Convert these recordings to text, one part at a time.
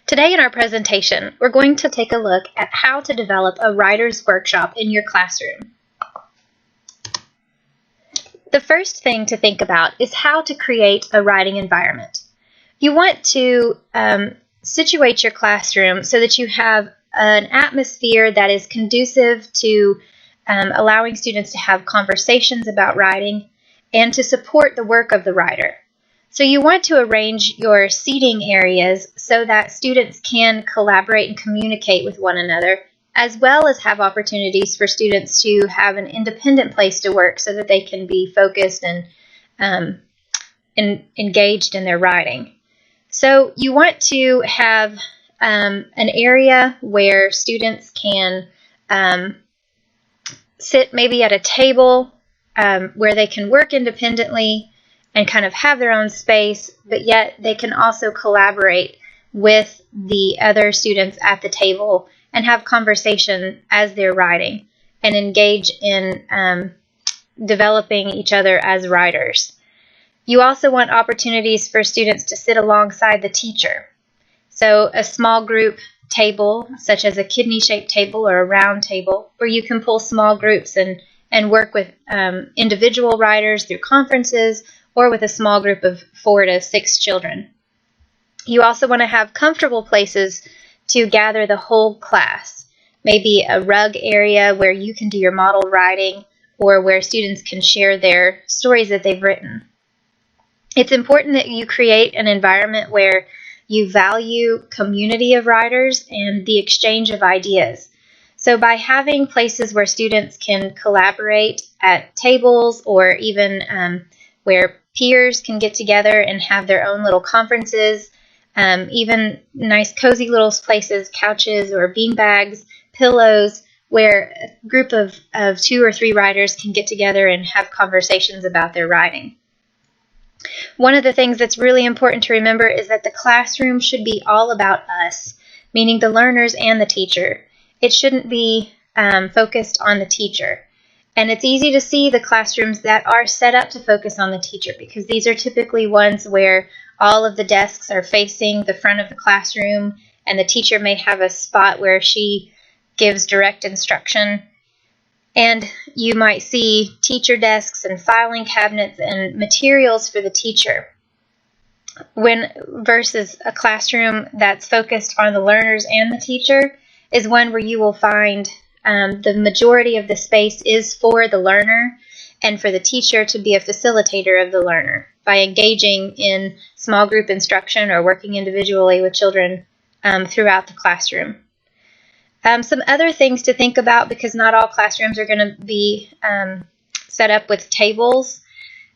Today in our presentation, we're going to take a look at how to develop a writer's workshop in your classroom. The first thing to think about is how to create a writing environment. You want to situate your classroom so that you have an atmosphere that is conducive to allowing students to have conversations about writing and to support the work of the writer. So you want to arrange your seating areas so that students can collaborate and communicate with one another, as well as have opportunities for students to have an independent place to work so that they can be focused and engaged in their writing. So you want to have an area where students can sit maybe at a table where they can work independently and kind of have their own space, but yet they can also collaborate with the other students at the table and have conversation as they're writing and engage in developing each other as writers. You also want opportunities for students to sit alongside the teacher. So a small group table, such as a kidney-shaped table or a round table, where you can pull small groups and work with individual writers through conferences or with a small group of 4 to 6 children. You also want to have comfortable places to gather the whole class, maybe a rug area where you can do your model writing or where students can share their stories that they've written. It's important that you create an environment where you value community of writers and the exchange of ideas. So by having places where students can collaborate at tables or even where peers can get together and have their own little conferences, even nice cozy little places, couches or bean bags, pillows, where a group of 2 or 3 writers can get together and have conversations about their writing. One of the things that's really important to remember is that the classroom should be all about us, meaning the learners and the teacher. It shouldn't be focused on the teacher. And it's easy to see the classrooms that are set up to focus on the teacher because these are typically ones where all of the desks are facing the front of the classroom and the teacher may have a spot where she gives direct instruction. And you might see teacher desks and filing cabinets and materials for the teacher. Versus a classroom that's focused on the learners and the teacher is one where you will find the majority of the space is for the learner and for the teacher to be a facilitator of the learner by engaging in small group instruction or working individually with children throughout the classroom. Some other things to think about, because not all classrooms are going to be set up with tables.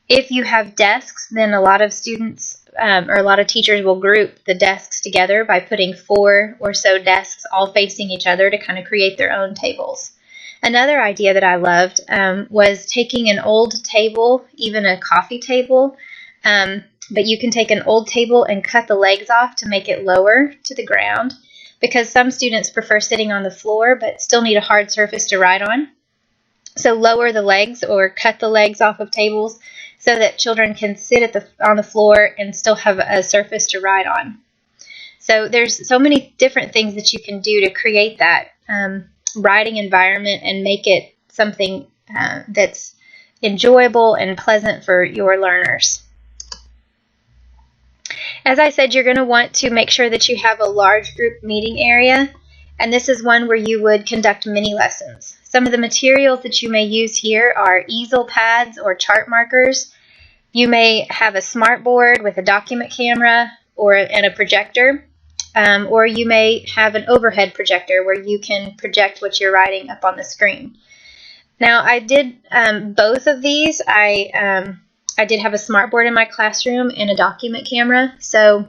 If you have desks, then a lot of students or a lot of teachers will group the desks together by putting 4 or so desks all facing each other to kind of create their own tables. Another idea that I loved was taking an old table, even a coffee table, but you can take an old table and cut the legs off to make it lower to the ground, because some students prefer sitting on the floor but still need a hard surface to write on. So lower the legs or cut the legs off of tables so that children can sit on the floor and still have a surface to write on. So there's so many different things that you can do to create that writing environment and make it something that's enjoyable and pleasant for your learners. As I said, you're going to want to make sure that you have a large group meeting area, and this is one where you would conduct mini lessons. Some of the materials that you may use here are easel pads or chart markers. You may have a smart board with a document camera and a projector, or you may have an overhead projector where you can project what you're writing up on the screen. Now, I did both of these. I did have a smart board in my classroom and a document camera, so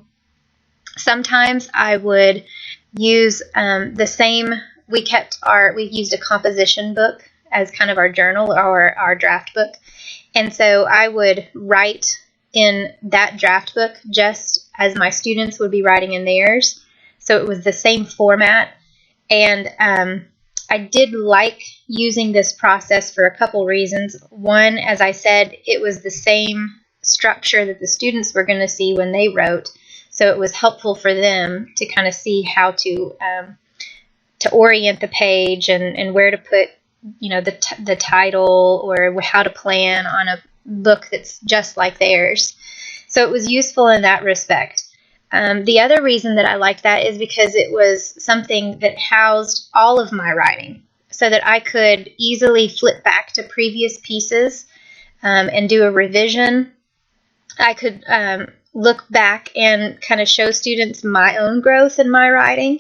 sometimes I would use the same. We used a composition book as kind of our journal or our draft book, and so I would write in that draft book just as my students would be writing in theirs. So it was the same format, and I did like using this process for a couple reasons. One, as I said, it was the same structure that the students were going to see when they wrote. So so it was helpful for them to kind of see how to orient the page and where to put, the title, or how to plan on a book that's just like theirs. So it was useful in that respect. The other reason that I liked that is because it was something that housed all of my writing, so that I could easily flip back to previous pieces and do a revision. I could look back and kind of show students my own growth in my writing.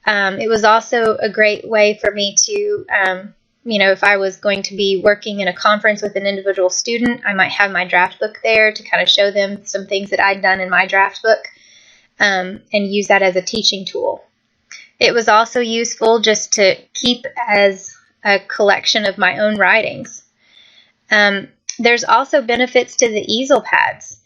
It was also a great way for me to, if I was going to be working in a conference with an individual student, I might have my draft book there to kind of show them some things that I'd done in my draft book, and use that as a teaching tool. It was also useful just to keep as a collection of my own writings. There's also benefits to the easel pads.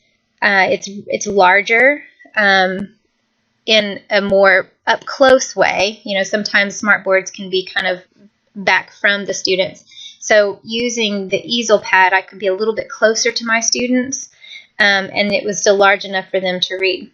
It's larger in a more up-close way. Sometimes smartboards can be kind of back from the students. So using the easel pad, I could be a little bit closer to my students, and it was still large enough for them to read.